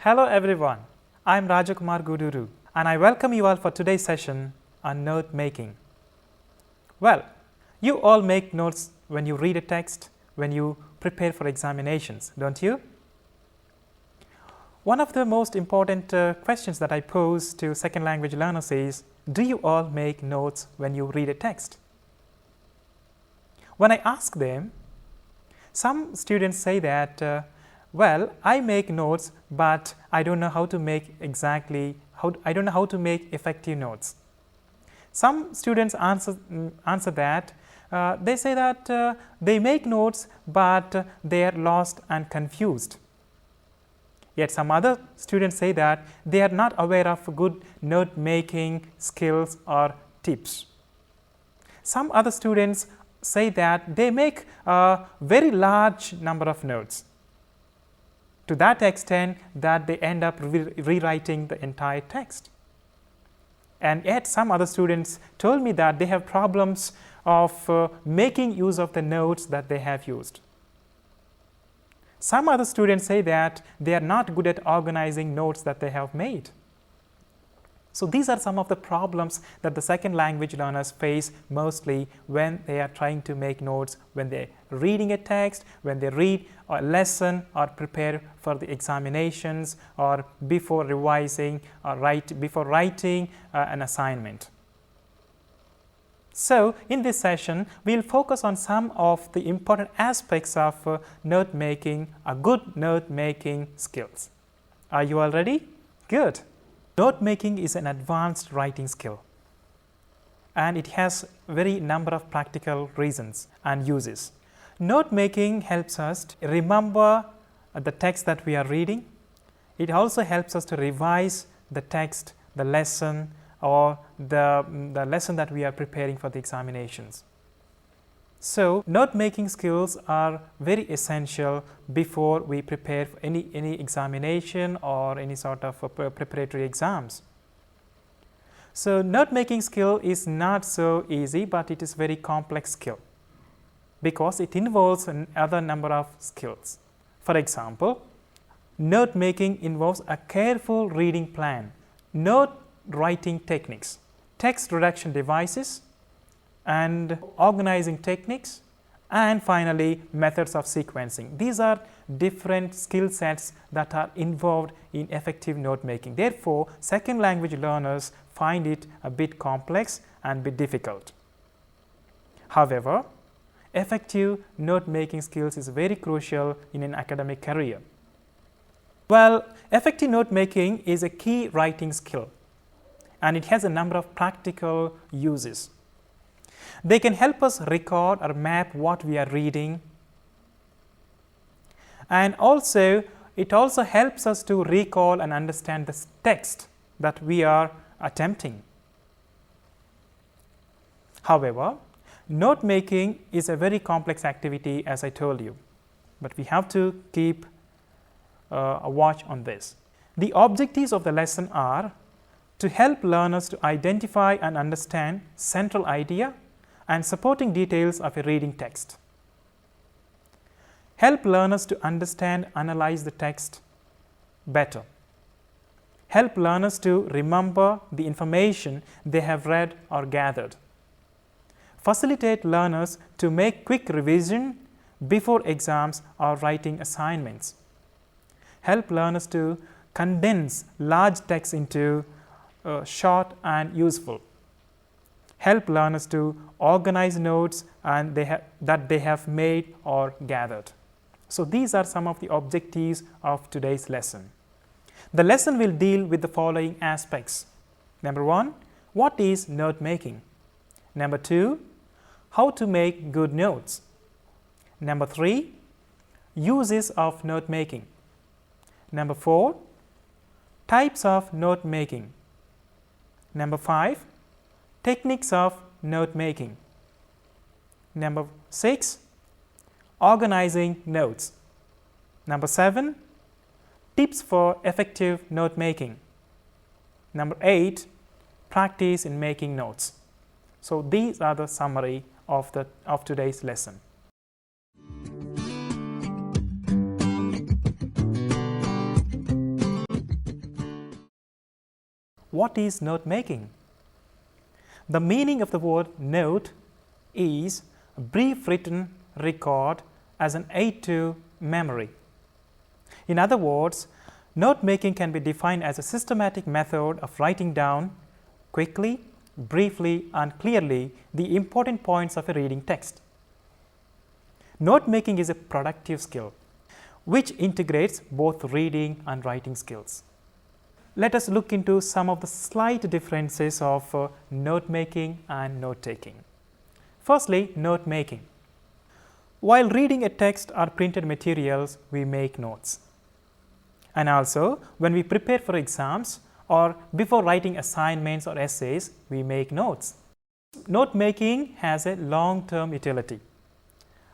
Hello everyone, I am Rajakumar Guduru and I welcome you all for today's session on note making. Well, you all make notes when you read a text, when you prepare for examinations, don't you? One of the most important questions that I pose to second language learners is, do you all make notes when you read a text? When I ask them, some students say that well, I make notes, but I don't know how to make I don't know how to make effective notes. Some students answer that they say that they make notes, but they are lost and confused. Yet some other students say that they are not aware of good note making skills or tips. Some other students say that they make a very large number of notes, to that extent that they end up rewriting the entire text. And yet some other students told me that they have problems of making use of the notes that they have used. Some other students say that they are not good at organizing notes that they have made. So these are some of the problems that the second language learners face mostly when they are trying to make notes, when they are reading a text, when they read a lesson or prepare for the examinations, or before revising or before writing an assignment. So in this session, we will focus on some of the important aspects of note making, a good note making skills. Are you all ready? Good. Note making is an advanced writing skill, and it has very number of practical reasons and uses. Note making helps us to remember the text that we are reading. It also helps us to revise the text, the lesson, or the lesson that we are preparing for the examinations. So note making skills are very essential before we prepare for any examination or any sort of preparatory exams. So note making skill is not so easy, but it is very complex skill because it involves another number of skills. For example, note making involves a careful reading plan, note writing techniques, text reduction devices, and organizing techniques, and finally methods of sequencing. These are different skill sets that are involved in effective note making. Therefore, second language learners find it a bit complex and a bit difficult. However, effective note making skills is very crucial in an academic career. Well, effective note making is a key writing skill, and it has a number of practical uses. They can help us record or map what we are reading, and also it also helps us to recall and understand the text that we are attempting. However, note making is a very complex activity, as I told you, but we have to keep a watch on this. The objectives of the lesson are to help learners to identify and understand central idea and supporting details of a reading text. Help learners to understand, analyze the text better. Help learners to remember the information they have read or gathered. Facilitate learners to make quick revision before exams or writing assignments. Help learners to condense large text into short and useful. Help learners to organize notes and that they have made or gathered. So these are some of the objectives of today's lesson. The lesson will deal with the following aspects. Number 1, what is note making? Number 2, how to make good notes. Number 3, uses of note making. Number 4, types of note making. Number 5, techniques of note making. Number 6, organizing notes. Number 7, tips for effective note making. Number 8, practice in making notes. So these are the summary of today's lesson. what is note making? The meaning of the word note is a brief written record as an aid to memory. In other words, note making can be defined as a systematic method of writing down quickly, briefly and clearly the important points of a reading text. Note making is a productive skill which integrates both reading and writing skills. Let us look into some of the slight differences of note making and note taking. Firstly, note making. While reading a text or printed materials, we make notes. And also, when we prepare for exams or before writing assignments or essays, we make notes. Note making has a long-term utility.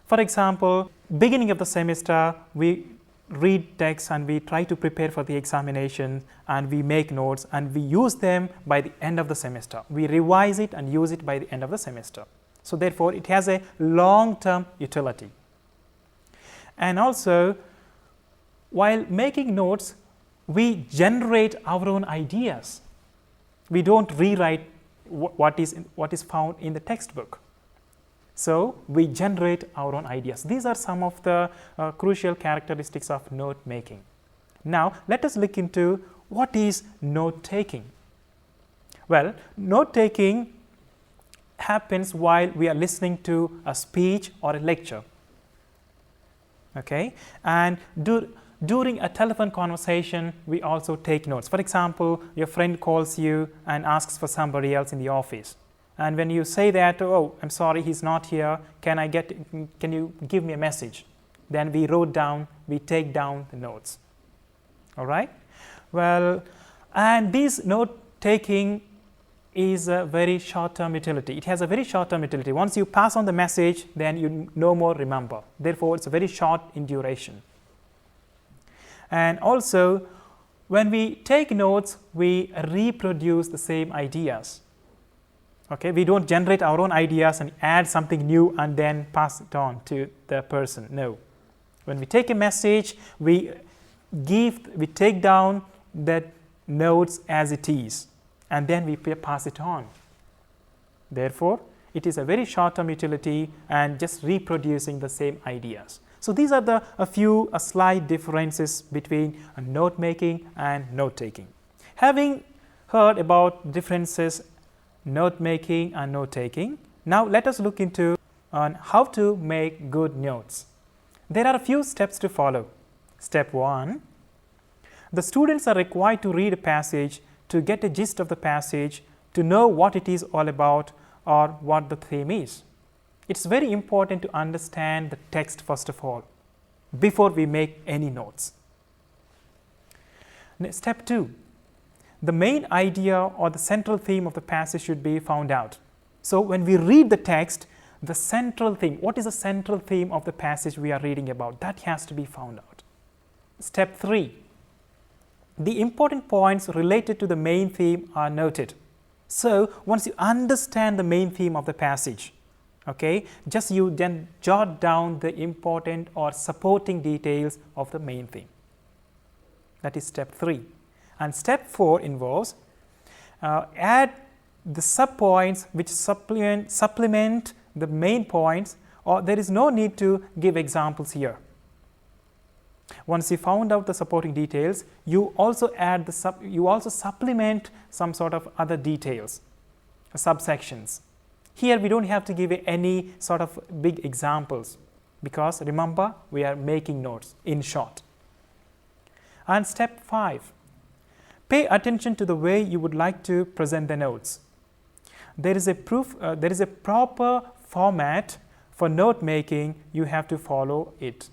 For example, beginning of the semester, we read texts and we try to prepare for the examination and we make notes and we use them by the end of the semester. We revise it and use it by the end of the semester. So, therefore, it has a long-term utility. And also, while making notes, we generate our own ideas. We don't rewrite what is found in the textbook. So, we generate our own ideas. These are some of the crucial characteristics of note making. Now, let us look into what is note taking. Well, note taking happens while we are listening to a speech or a lecture. Okay? And during a telephone conversation, we also take notes. For example, your friend calls you and asks for somebody else in the office. And when you say that, oh, I'm sorry, he's not here, can you give me a message? Then we take down the notes. All right? Well, and this note taking is a very short-term utility. It has a very short-term utility. Once you pass on the message, then you no more remember. Therefore, it's a very short in duration. And also, when we take notes, we reproduce the same ideas. Okay, we don't generate our own ideas and add something new and then pass it on to the person. No. When we take a message, we take down the notes as it is and then we pass it on. Therefore, it is a very short-term utility and just reproducing the same ideas. So, these are a few slight differences between note making and note taking. Having heard about differences note making and note taking, now let us look into how to make good notes. There are a few steps to follow. Step 1, the students are required to read a passage to get a gist of the passage, to know what it is all about or what the theme is. It's very important to understand the text first of all before we make any notes. Step 2, the main idea or the central theme of the passage should be found out. So, when we read the text, the central theme, what is the central theme of the passage we are reading about? That has to be found out. Step 3, the important points related to the main theme are noted. So, once you understand the main theme of the passage, okay, you then jot down the important or supporting details of the main theme. That is step 3. And step 4 involves add the sub-points which supplement the main points, or there is no need to give examples here. Once you found out the supporting details, you also supplement some sort of other details, subsections. Here we don't have to give any sort of big examples because remember we are making notes in short. And step 5, pay attention to the way you would like to present the notes. There is a proper format for note making, you have to follow it.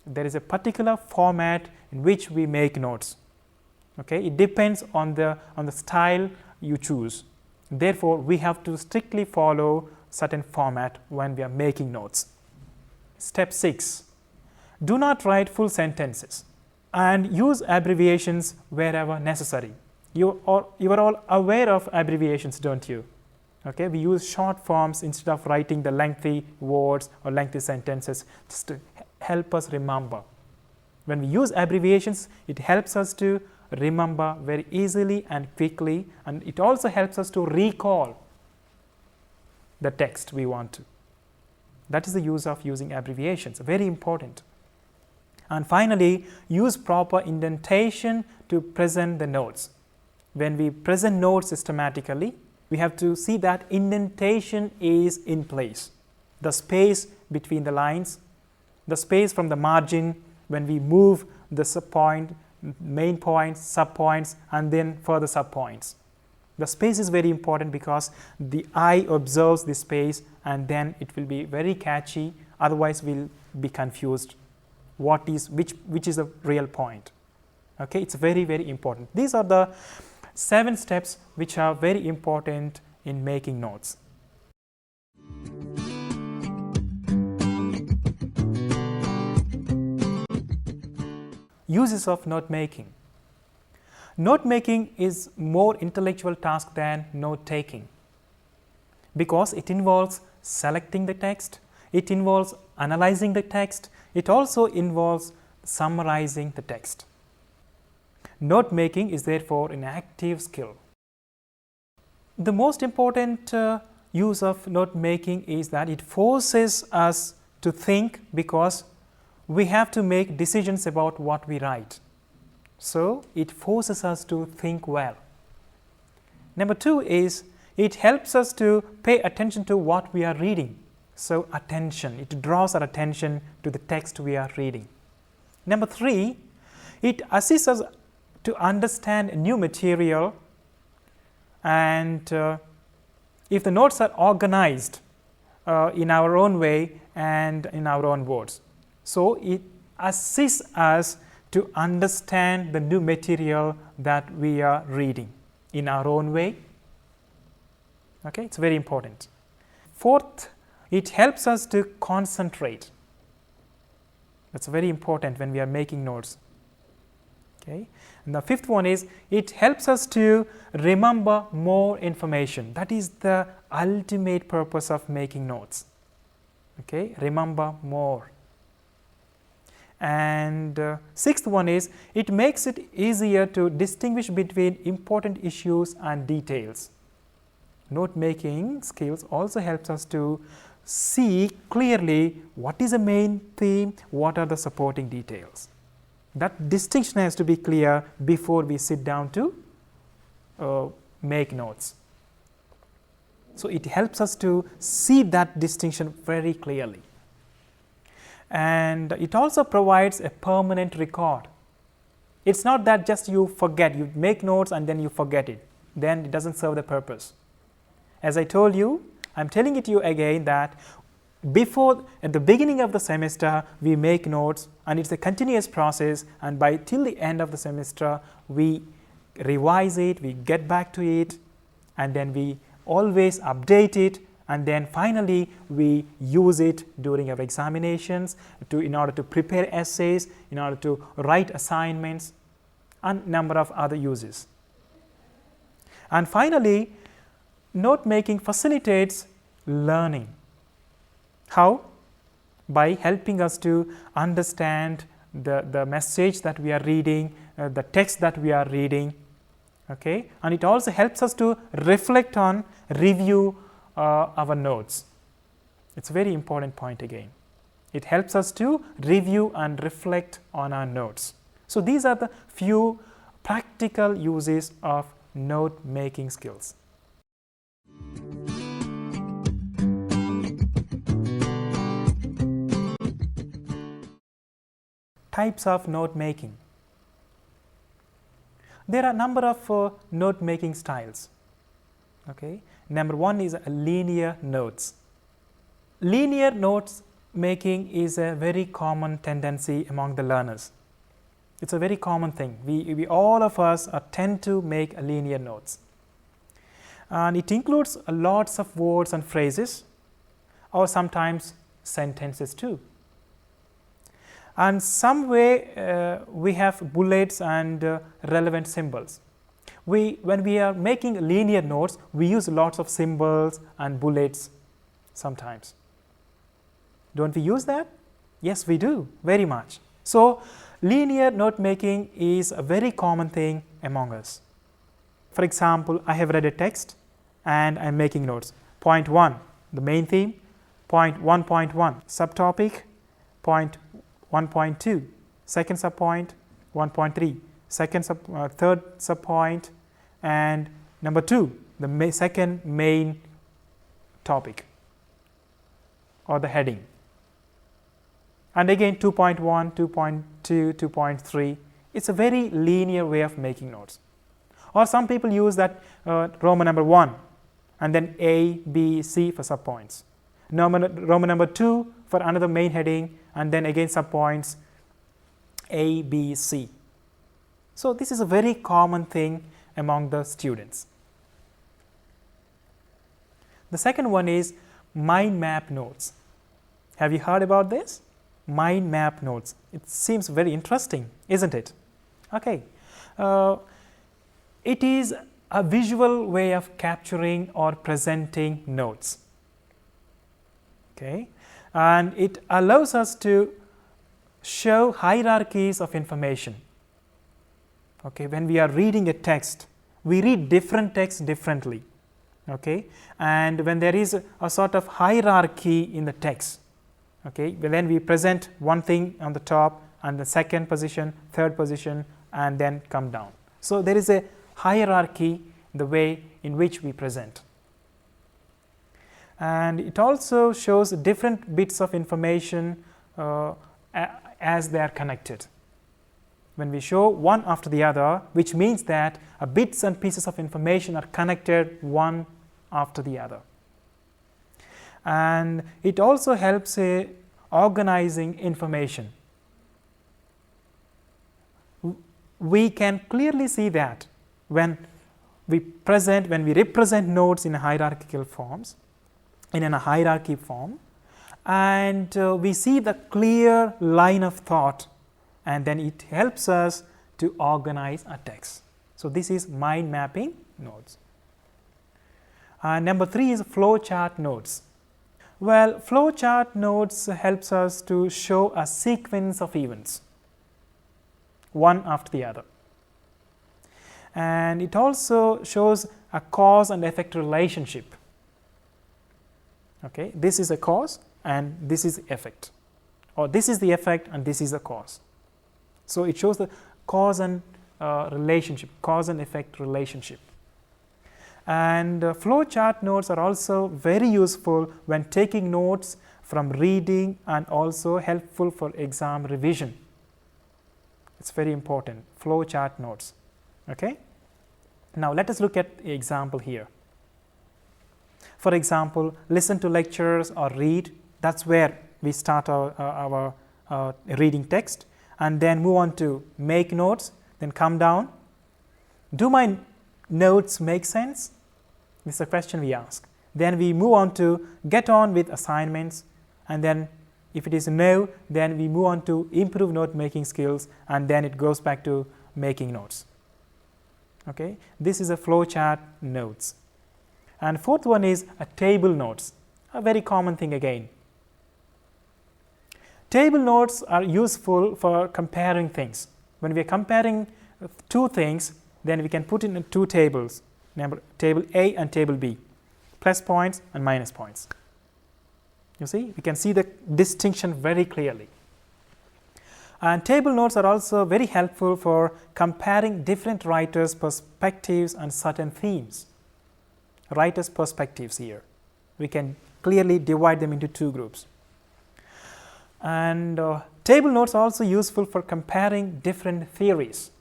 There is a particular format in which we make notes. Okay, it depends on the style you choose. Therefore, we have to strictly follow certain format when we are making notes. Step 6, do not write full sentences and use abbreviations wherever necessary. You are all aware of abbreviations, don't you? Okay, we use short forms instead of writing the lengthy words or lengthy sentences just to help us remember. When we use abbreviations, it helps us to remember very easily and quickly, and it also helps us to recall the text we want to. That is the use of using abbreviations, very important. And finally, use proper indentation to present the notes. When we present notes systematically, we have to see that indentation is in place. The space between the lines, the space from the margin when we move the subpoint, main points, subpoints, and then further subpoints. The space is very important because the eye observes the space and then it will be very catchy, otherwise we'll be confused what is which is the real point. Okay, it's very, very important. These are the 7 steps which are very important in making notes. Uses of note making. Note making is more intellectual task than note taking because it involves selecting the text, it involves analyzing the text, it also involves summarizing the text. Note making is therefore an active skill. The most important use of note making is that it forces us to think because we have to make decisions about what we write. So, it forces us to think well. Number 2 is it helps us to pay attention to what we are reading. So, attention, it draws our attention to the text we are reading. Number 3, it assists us to understand new material, and if the notes are organized in our own way and in our own words. So, it assists us to understand the new material that we are reading in our own way. Okay, it's very important. 4th, it helps us to concentrate. That's very important when we are making notes. Okay. And the 5th one is it helps us to remember more information. That is the ultimate purpose of making notes. Okay, remember more. And 6th one is it makes it easier to distinguish between important issues and details. Note making skills also helps us to see clearly what is the main theme, what are the supporting details. That distinction has to be clear before we sit down to make notes. So, it helps us to see that distinction very clearly. And it also provides a permanent record. It's not that just you forget, you make notes and then you forget it, then it doesn't serve the purpose. As I told you, I am telling it to you again that at the beginning of the semester we make notes, and it's a continuous process, and by till the end of the semester we revise it, we get back to it, and then we always update it, and then finally we use it during our examinations in order to prepare essays, in order to write assignments, and number of other uses. And finally, note making facilitates learning. How? By helping us to understand the message that we are reading, the text that we are reading. Okay? And it also helps us to reflect on, review our notes. It's a very important point again. It helps us to review and reflect on our notes. So, these are the few practical uses of note making skills. Types of note making. There are a number of note making styles. Okay. Number 1 is linear notes. Linear notes making is a very common tendency among the learners. It's a very common thing. We all of us tend to make linear notes. And it includes lots of words and phrases, or sometimes sentences too. And some way we have bullets and relevant symbols. When we are making linear notes, we use lots of symbols and bullets sometimes. Don't we use that? Yes, we do, very much. So, Linear note making is a very common thing among us. For example, I have read a text and I am making notes. Point 1, the main theme. Point 1.1, subtopic. Point 1.2, second subpoint. 1.3, third subpoint, and number 2, the second main topic or the heading. And again 2.1, 2.2, 2.3. It's a very linear way of making notes. Or some people use that Roman number 1 and then A, B, C for subpoints. Roman number 2 for another main heading, and then again subpoints A, B, C. So this is a very common thing among the students. The second one is mind map notes. Have you heard about this? Mind map notes. It seems very interesting, isn't it? Okay. It is a visual way of capturing or presenting notes. Okay. And it allows us to show hierarchies of information. Okay. When we are reading a text, we read different texts differently. Okay. And when there is a sort of hierarchy in the text, okay, then we present one thing on the top and the second position, third position, and then come down. So there is a hierarchy in the way in which we present. And it also shows different bits of information as they are connected. When we show one after the other, which means that bits and pieces of information are connected one after the other. And it also helps organizing information. We can clearly see that when we represent notes in hierarchical forms, in a hierarchy form, and we see the clear line of thought, and then it helps us to organize a text. So this is mind mapping notes. Number 3 is flowchart notes. Well, flowchart notes helps us to show a sequence of events, one after the other. And it also shows a cause and effect relationship. Okay, this is a cause and this is effect, or this is the effect and this is the cause. So it shows the cause and relationship, cause and effect relationship. And flowchart notes are also very useful when taking notes from reading and also helpful for exam revision. It's very important, flowchart notes. Okay. Now let us look at the example here. For example, listen to lectures or read. That's where we start our reading text, and then move on to make notes, then come down. Do my notes make sense? This is a question we ask. Then we move on to get on with assignments, and then if it is no, then we move on to improve note making skills, and then it goes back to making notes. Okay, this is a flowchart notes. And fourth one is a table notes, a very common thing again. Table notes are useful for comparing things. When we are comparing two things, then we can put in two tables, table A and table B, plus points and minus points. You see, we can see the distinction very clearly. And table notes are also very helpful for comparing different writers' perspectives on certain themes. Writers' perspectives here. We can clearly divide them into two groups. And table notes are also useful for comparing different theories.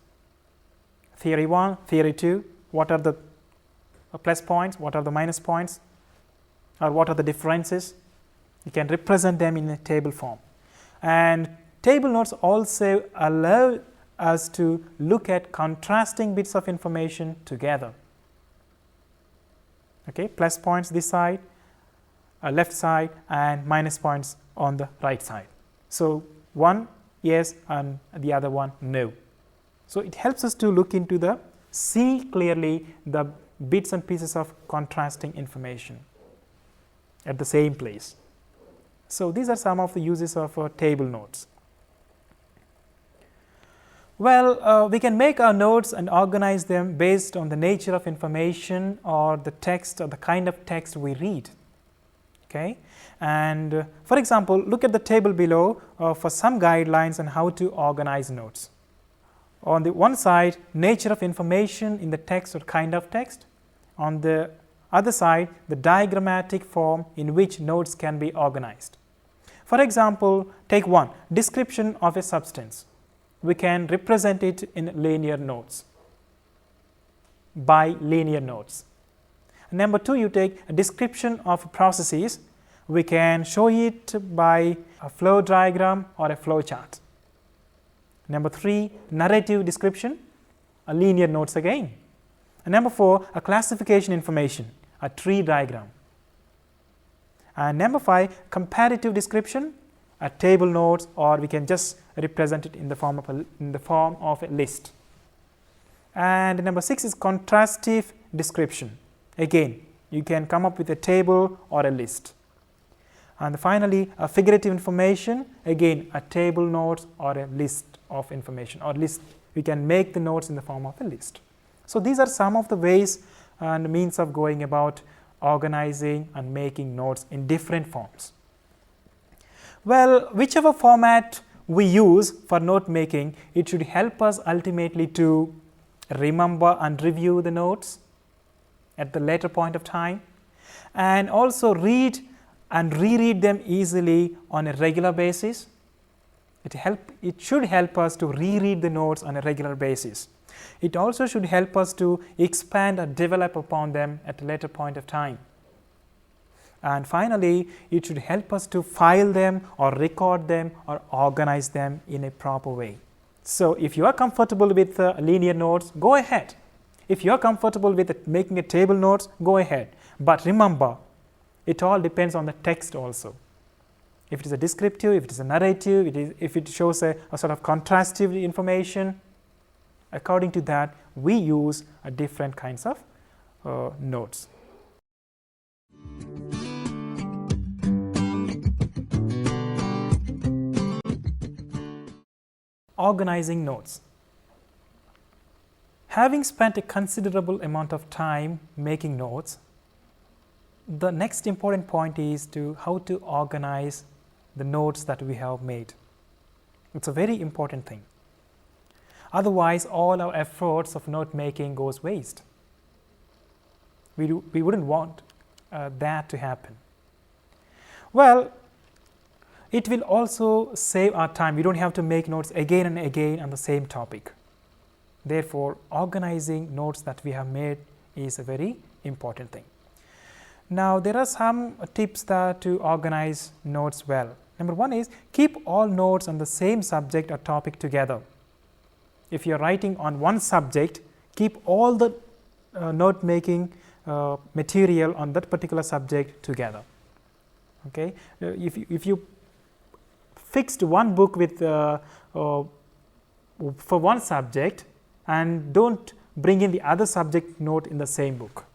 Theory 1, theory 2, what are the plus points, what are the minus points, or what are the differences. You can represent them in a table form. And table notes also allow us to look at contrasting bits of information together. Okay, plus points this side, left side, and minus points on the right side. So one yes and the other one no. So it helps us to look into see clearly the bits and pieces of contrasting information at the same place. So these are some of the uses of table notes. Well, we can make our notes and organize them based on the nature of information or the text or the kind of text we read. Okay? And for example, look at the table below for some guidelines on how to organize notes. On the one side, nature of information in the text or kind of text. On the other side, the diagrammatic form in which notes can be organized. For example, take one, description of a substance. We can represent it in linear notes, by linear notes. Number two, you take a description of processes. We can show it by a flow diagram or a flow chart. Number three, narrative description, a linear notes again. And number four, a classification information, a tree diagram. And number five, comparative description, a table notes, or we can just represent it in the form of a list. And number six is contrastive description. Again, you can come up with a table or a list. And finally, a figurative information, again a table notes or a list of information, or list. We can make the notes in the form of a list. So these are some of the ways and means of going about organizing and making notes in different forms. Well, whichever format we use for note making, it should help us ultimately to remember and review the notes at the later point of time, and also read and reread them easily on a regular basis. It should help us to reread the notes on a regular basis. It also should help us to expand and develop upon them at a later point of time. And finally, it should help us to file them or record them or organize them in a proper way. So if you are comfortable with linear notes, go ahead. If you are comfortable with making a table notes, go ahead. But remember, it all depends on the text also. If it is a descriptive, if it is a narrative, if it shows a sort of contrastive information, according to that, we use different kinds of notes. Organizing notes. Having spent a considerable amount of time making notes, the next important point is how to organize the notes that we have made. It's a very important thing. Otherwise, all our efforts of note making goes waste. We wouldn't want that to happen. Well, it will also save our time. We don't have to make notes again and again on the same topic. Therefore, organizing notes that we have made is a very important thing. Now, there are some tips to organize notes well. Number one is keep all notes on the same subject or topic together. If you are writing on one subject, keep all the note making material on that particular subject together. Okay? If you fixed one book with for one subject and don't bring in the other subject note in the same book,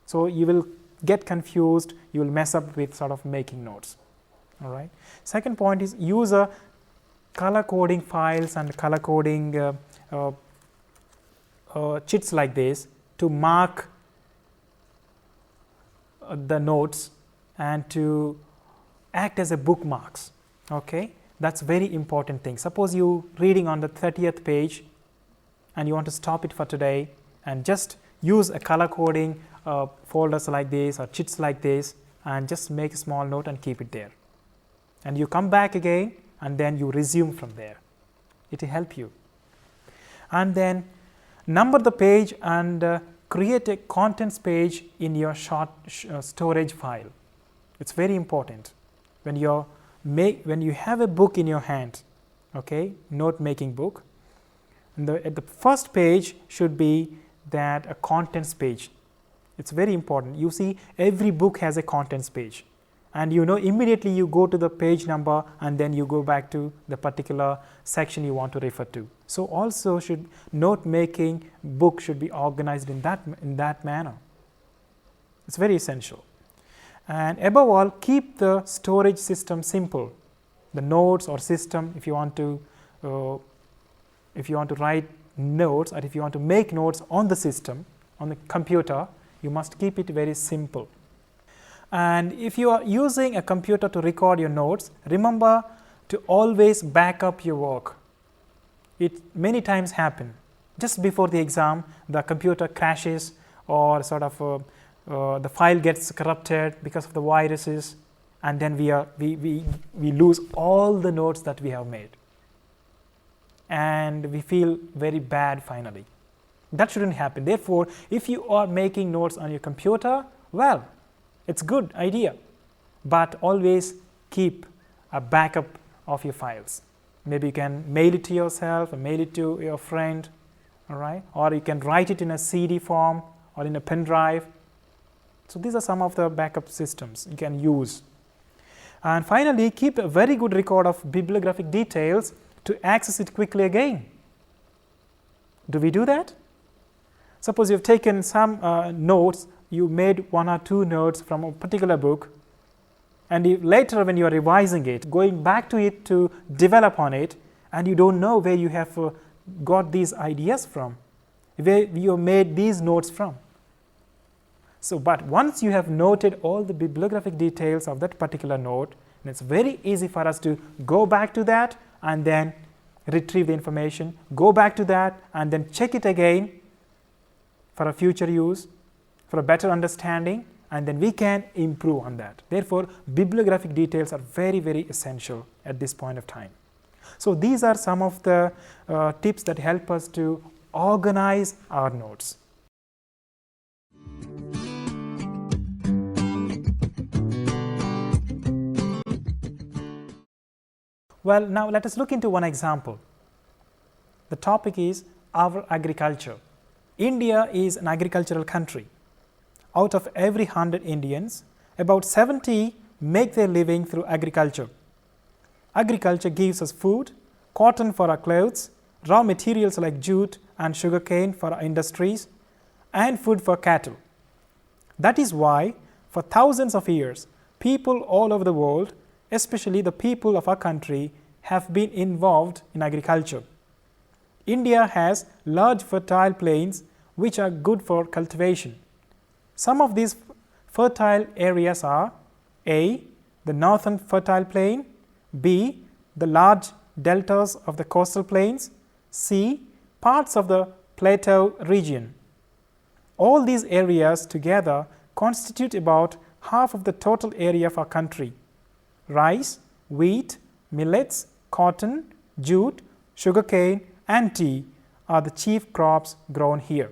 so you will get confused, you will mess up with sort of making notes. All right. Second point is use a color coding files and color coding chits like this to mark the notes and to act as a bookmarks. Okay, that's very important thing. Suppose you reading on the 30th page and you want to stop it for today and just use a color coding folders like this or chits like this and just make a small note and keep it there. And you come back again and then you resume from there. It will help you. And then number the page and create a contents page in your short storage file. It's very important. When you have a book in your hand, okay, note making book, and at the first page should be that a contents page. It's very important. You see, every book has a contents page, and you know immediately you go to the page number and then you go back to the particular section you want to refer to. So also should note making book should be organized in that manner. It's very essential. And above all, keep the storage system simple. The notes or system, if you want to if you want to write notes or if you want to make notes on the system, on the computer, you must keep it very simple. And if you are using a computer to record your notes, remember to always back up your work. It many times happen. Just before the exam, the computer crashes or sort of the file gets corrupted because of the viruses, and then we lose all the notes that we have made. And we feel very bad finally. That shouldn't happen. Therefore, if you are making notes on your computer, well, it's a good idea, but always keep a backup of your files. Maybe you can mail it to yourself or mail it to your friend, all right? Or you can write it in a CD form or in a pen drive. So these are some of the backup systems you can use. And finally, keep a very good record of bibliographic details to access it quickly again. Do we do that? Suppose you've taken some notes, you made 1 or 2 notes from a particular book, and later when you are revising it, going back to it to develop on it, and you don't know where you have got these ideas from, where you made these notes from. So, but once you have noted all the bibliographic details of that particular note, then it's very easy for us to go back to that and then retrieve the information, go back to that and then check it again for a future use, for a better understanding, and then we can improve on that. Therefore, bibliographic details are very, very essential at this point of time. So, these are some of the tips that help us to organize our notes. Well, now let us look into one example. The topic is our agriculture. India is an agricultural country. Out of every 100 Indians, about 70 make their living through agriculture. Agriculture gives us food, cotton for our clothes, raw materials like jute and sugarcane for our industries, and food for cattle. That is why, for thousands of years, people all over the world, especially the people of our country, have been involved in agriculture. India has large fertile plains which are good for cultivation. Some of these fertile areas are A. the northern fertile plain, B. the large deltas of the coastal plains, C. parts of the plateau region. All these areas together constitute about half of the total area of our country. Rice, wheat, millets, cotton, jute, sugarcane and tea are the chief crops grown here.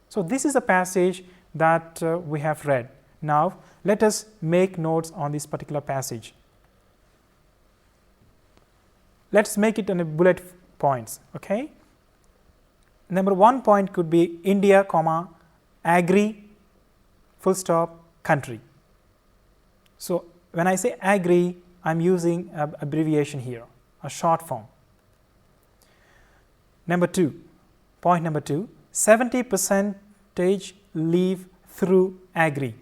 So, this is a passage that we have read. Now, let us make notes on this particular passage. Let us make it in a bullet points. Okay? Number 1 point could be India, comma, agri, full stop, country. So, when I say agri, I am using an abbreviation here, a short form. Number 2, point number 2, 70% live through agri.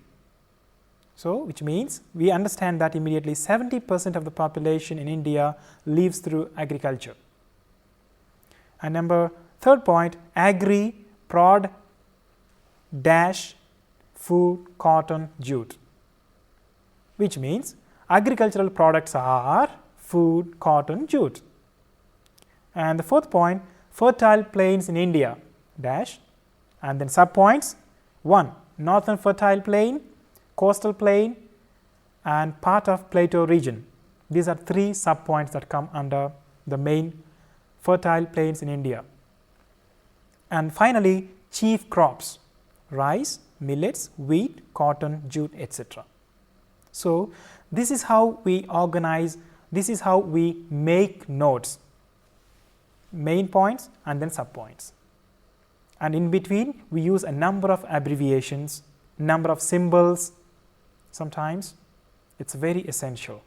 So, which means we understand that immediately 70% of the population in India lives through agriculture. And number 3rd point, agri, prod, dash, food, cotton, jute, which means agricultural products are food, cotton, jute. And the 4th point, fertile plains in India, dash, and then sub points, 1, northern fertile plain, coastal plain and part of plateau region. These are 3 sub points that come under the main fertile plains in India. And finally, chief crops, rice, millets, wheat, cotton, jute, etc. So, this is how we organize, this is how we make notes, main points and then sub points. And in between, we use a number of abbreviations, number of symbols. Sometimes it's very essential.